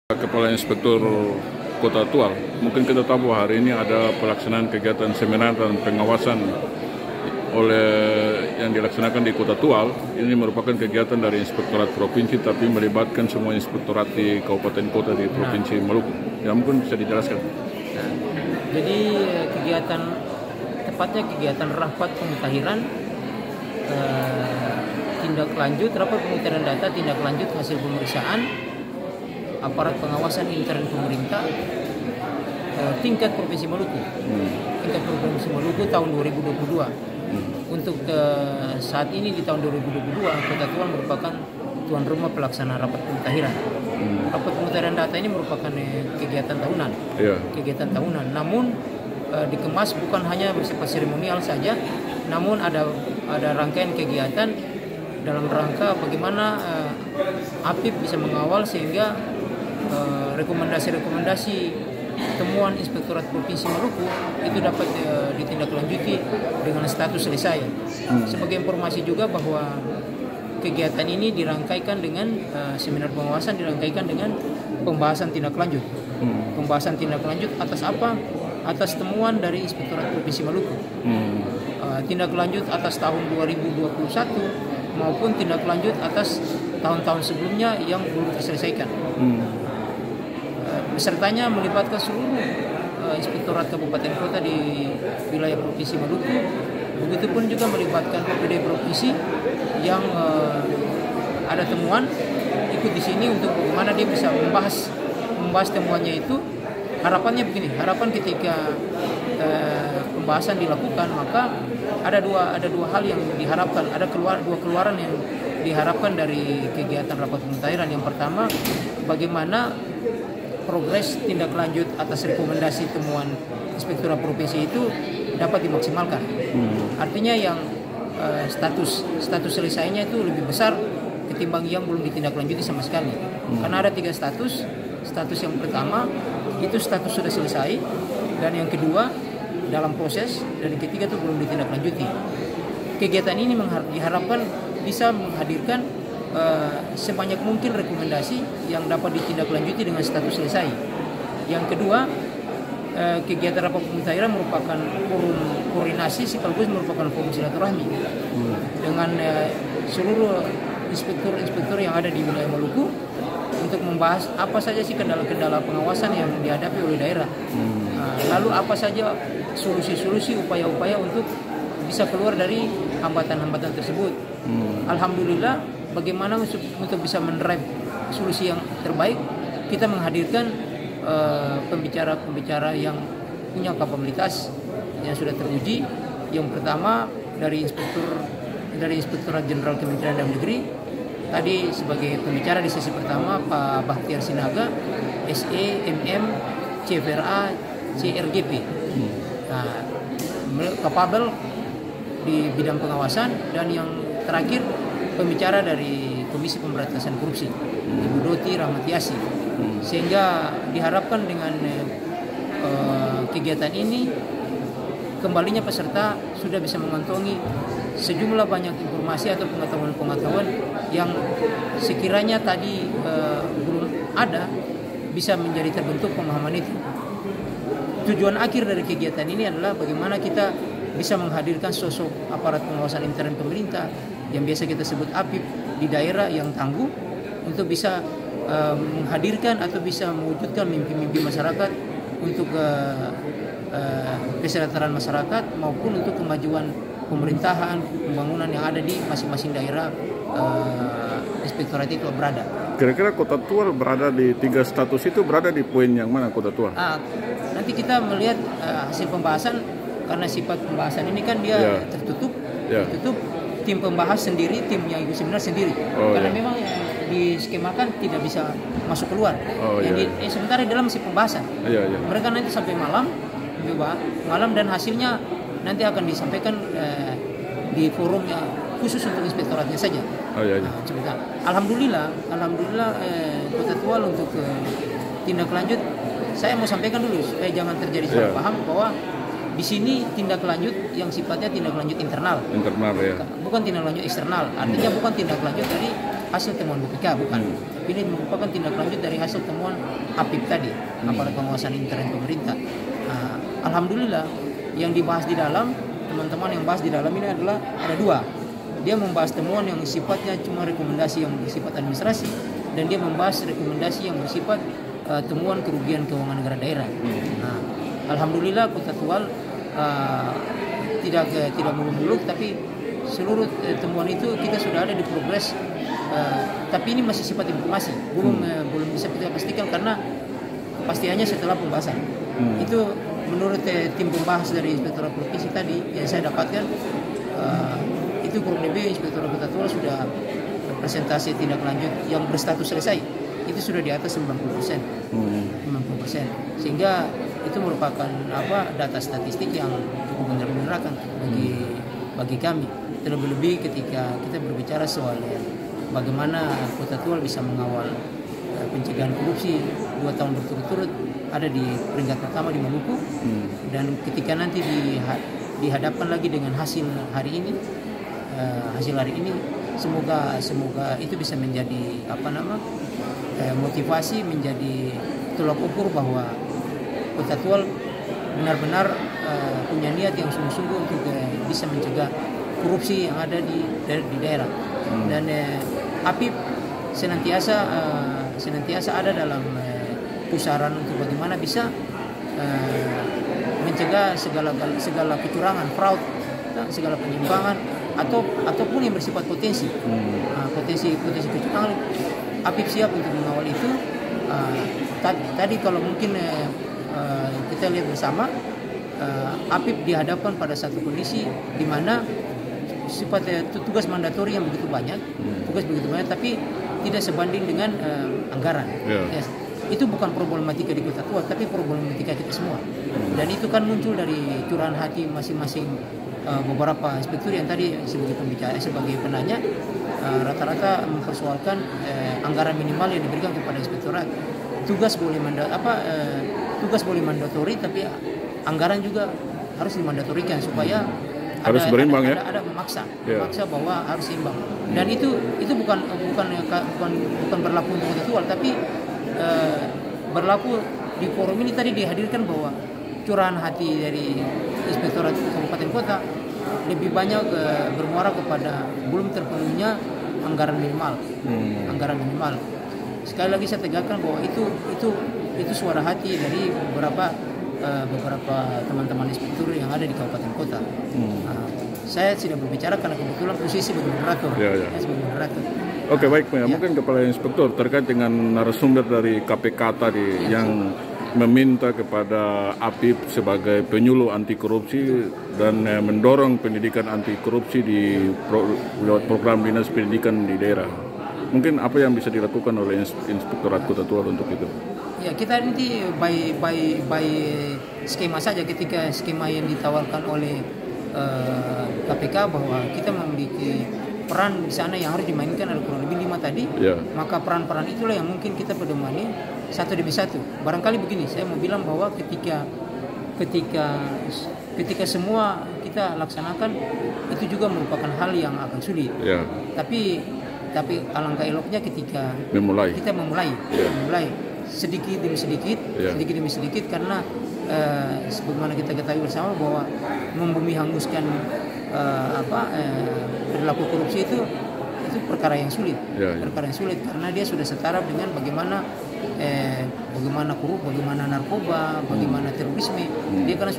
Kepala Inspektur Kota Tual, mungkin kita tahu bahwa hari ini ada pelaksanaan kegiatan seminar dan pengawasan yang dilaksanakan di Kota Tual. Ini merupakan kegiatan dari Inspektorat Provinsi, tapi melibatkan semua inspektorat di kabupaten kota di Provinsi Maluku. Ya, mungkin bisa dijelaskan. Nah, jadi tepatnya kegiatan rapat pemutahiran tindak lanjut rapat pemutahiran data tindak lanjut hasil pemeriksaan aparat pengawasan intern pemerintah tingkat Provinsi Maluku. Tingkat Provinsi Maluku tahun 2022. Untuk saat ini di tahun 2022 Kota Tual merupakan tuan rumah pelaksanaan rapat pemutahiran. Rapat pemutahiran data ini merupakan kegiatan tahunan. Kegiatan tahunan. Namun dikemas bukan hanya bersifat seremonial saja, namun ada rangkaian kegiatan dalam rangka bagaimana APIP bisa mengawal sehingga rekomendasi-rekomendasi temuan Inspektorat Provinsi Maluku itu dapat ditindaklanjuti dengan status selesai. Sebagai informasi juga bahwa kegiatan ini dirangkaikan dengan seminar pengawasan dirangkaikan dengan pembahasan tindak lanjut. Pembahasan tindak lanjut atas apa? Atas temuan dari Inspektorat Provinsi Maluku. Tindak lanjut atas tahun 2021 maupun tindak lanjut atas tahun-tahun sebelumnya yang belum terselesaikan. Pesertanya melibatkan seluruh inspektorat kabupaten kota di wilayah Provinsi Maluku. Begitupun juga melibatkan OPD provinsi yang ada temuan ikut di sini untuk bagaimana dia bisa membahas temuannya itu. Harapannya begini, harapan ketika pembahasan dilakukan maka ada dua hal yang diharapkan, dua keluaran yang diharapkan dari kegiatan rapat pemutahiran. Yang pertama, bagaimana progres tindak lanjut atas rekomendasi temuan Inspektorat Provinsi itu dapat dimaksimalkan. Artinya yang status selesainya itu lebih besar ketimbang yang belum ditindaklanjuti sama sekali. Karena ada 3 status. Status yang pertama itu status sudah selesai, dan yang kedua dalam proses, dan yang ketiga itu belum ditindaklanjuti. Kegiatan ini diharapkan bisa menghadirkan sebanyak mungkin rekomendasi yang dapat ditindaklanjuti dengan status selesai. Yang kedua, kegiatan rapat pemutahiran merupakan forum koordinasi sekaligus merupakan forum silaturahmi dengan seluruh inspektur yang ada di wilayah Maluku untuk membahas apa saja sih kendala-kendala pengawasan yang dihadapi oleh daerah. Lalu apa saja solusi-solusi, upaya-upaya untuk bisa keluar dari hambatan-hambatan tersebut. Alhamdulillah, bagaimana untuk bisa mendrive solusi yang terbaik, kita menghadirkan pembicara-pembicara yang punya kapabilitas yang sudah teruji. Yang pertama dari Inspektorat Jenderal Kementerian Dalam Negeri. Tadi sebagai pembicara di sesi pertama Pak Bahtiar Sinaga, SE, MM, CFRA, CRGP. Kapabel di bidang pengawasan. Dan yang terakhir pembicara dari Komisi Pemberantasan Korupsi, Ibu Doti Rahmatiasi. Sehingga diharapkan dengan kegiatan ini kembalinya peserta sudah bisa mengantongi sejumlah banyak informasi atau pengetahuan-pengetahuan yang sekiranya tadi belum ada, bisa menjadi terbentuk pemahaman itu. Tujuan akhir dari kegiatan ini adalah bagaimana kita bisa menghadirkan sosok aparat pengawasan intern pemerintah yang biasa kita sebut APIP di daerah yang tangguh untuk bisa menghadirkan atau bisa mewujudkan mimpi-mimpi masyarakat untuk kesejahteraan masyarakat maupun untuk kemajuan pemerintahan, pembangunan yang ada di masing-masing daerah inspektorat itu berada. Kira-kira Kota Tual berada di 3 status itu, berada di poin yang mana Kota Tual? Nanti kita melihat hasil pembahasan, karena sifat pembahasan ini kan dia tertutup, tertutup. Tim pembahas sendiri, tim yang ikut seminar sendiri. Karena memang diskemakan tidak bisa masuk keluar. Sementara di dalam masih pembahasan. Mereka nanti sampai malam dan hasilnya nanti akan disampaikan di forum khusus untuk inspektoratnya saja. Alhamdulillah Kota Tual untuk tindak lanjut, saya mau sampaikan dulu supaya jangan terjadi salah paham bahwa di sini tindak lanjut yang sifatnya tindak lanjut internal, bukan tindak lanjut eksternal. Artinya bukan tindak lanjut dari hasil temuan BPK, bukan. Ini merupakan tindak lanjut dari hasil temuan APIP tadi, aparat pengawasan intern pemerintah. Alhamdulillah yang dibahas di dalam, teman-teman yang bahas di dalam ini adalah ada dua. Dia membahas temuan yang sifatnya cuma rekomendasi yang bersifat administrasi, dan dia membahas rekomendasi yang bersifat temuan kerugian keuangan negara daerah. Alhamdulillah Kota Tual tidak muluk-muluk, tapi seluruh temuan itu kita sudah ada di progres. Tapi ini masih sifat informasi, belum bisa kita pastikan karena kepastiannya setelah pembahasan. Itu menurut tim pembahas dari Inspektorat Provinsi tadi yang saya dapatkan, itu kurang lebih Inspektorat Kota Tual sudah presentasi tindak lanjut yang berstatus selesai itu sudah di atas 90%. 90%. Sehingga itu merupakan data statistik yang cukup menyerahkan bagi kami. Terlebih-lebih ketika kita berbicara soal bagaimana Kota Tual bisa mengawal pencegahan korupsi 2 tahun berturut-turut ada di peringkat pertama di Maluku, dan ketika nanti dihadapkan lagi dengan hasil hari ini, semoga itu bisa menjadi motivasi, menjadi tolak ukur bahwa Kota Tual benar-benar punya niat yang sungguh-sungguh untuk bisa mencegah korupsi yang ada di daerah. Dan APIP senantiasa ada dalam pusaran untuk bagaimana bisa mencegah segala kecurangan, fraud, segala penyimpangan ataupun yang bersifat potensi kecurangan. APIP siap untuk mengawal itu. Tadi kalau mungkin kita lihat bersama, APIP dihadapkan pada satu kondisi di mana sifatnya tugas mandatori yang begitu banyak, tapi tidak sebanding dengan anggaran. Yes. Itu bukan problematika di Kota Tual, tapi problematika kita semua. Dan itu kan muncul dari curahan hati masing-masing beberapa inspektur yang tadi sebagai penanya rata-rata mempersoalkan anggaran minimal yang diberikan kepada inspektorat. Tugas boleh mandatori, tapi anggaran juga harus dimandatorikan supaya harus berimbang, ada memaksa bahwa harus seimbang. Dan itu bukan berlaku untuk Kota Tual, tapi berlaku di forum ini tadi dihadirkan bahwa curahan hati dari Inspektorat Kabupaten Kota lebih banyak bermuara kepada belum terpenuhnya anggaran minimal. Sekali lagi saya tegakkan bahwa itu suara hati dari beberapa teman-teman inspektur yang ada di kabupaten kota. Saya tidak berbicara karena kebetulan posisi sebagai moderator. Oke, baik. Mungkin Kepala Inspektur terkait dengan narasumber dari KPK tadi yang meminta kepada APIP sebagai penyuluh anti korupsi dan mendorong pendidikan anti korupsi lewat program dinas pendidikan di daerah. Mungkin apa yang bisa dilakukan oleh Inspektorat Kota Tual untuk itu? Ya, kita nanti by skema saja, ketika skema yang ditawarkan oleh KPK bahwa kita memiliki peran di sana yang harus dimainkan ada kurang lebih 5 tadi, maka peran-peran itulah yang mungkin kita pedomani satu demi satu. Barangkali begini, saya mau bilang bahwa ketika semua kita laksanakan itu juga merupakan hal yang akan sulit. Tapi alangkah eloknya ketika kita memulai sedikit demi sedikit karena sebagaimana kita ketahui bersama bahwa membumi hanguskan perilaku korupsi itu perkara yang sulit. Perkara yang sulit karena dia sudah setara dengan bagaimana bagaimana narkoba, bagaimana terorisme. Dia karena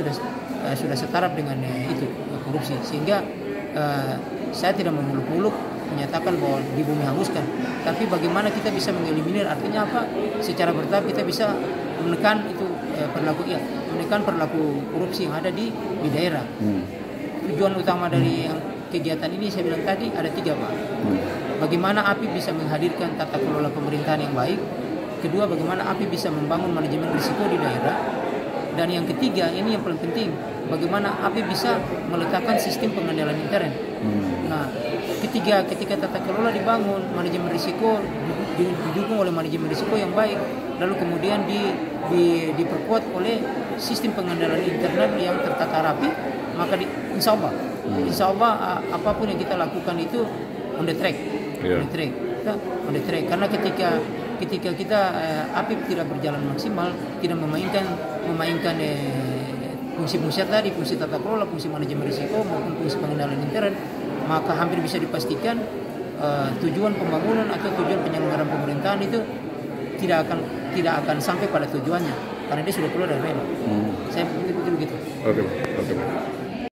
sudah setara dengan itu korupsi, sehingga saya tidak memuluk-muluk menyatakan bahwa di bumi hanguskan, tapi bagaimana kita bisa mengeliminir, artinya apa? Secara bertahap kita bisa menekan itu menekan perilaku korupsi yang ada di daerah. Tujuan utama dari kegiatan ini saya bilang tadi ada 3, Pak. Bagaimana APIP bisa menghadirkan tata kelola pemerintahan yang baik. Kedua, bagaimana APIP bisa membangun manajemen risiko di daerah. Dan yang ketiga, ini yang paling penting, bagaimana APIP bisa meletakkan sistem pengendalian intern. Nah, ketika tata kelola dibangun, manajemen risiko didukung oleh manajemen risiko yang baik, lalu kemudian diperkuat oleh sistem pengendalian internal yang tertata rapi, maka insya Allah apapun yang kita lakukan itu on the track. mendeteksi. Karena ketika kita APIP tidak berjalan maksimal, tidak memainkan fungsi-fungsi tadi, fungsi tata kelola, fungsi manajemen risiko maupun fungsi pengendalian intern, maka hampir bisa dipastikan tujuan pembangunan atau tujuan penyelenggaraan pemerintahan itu tidak akan sampai pada tujuannya karena dia sudah keluar dari rel. Saya begitu. Oke.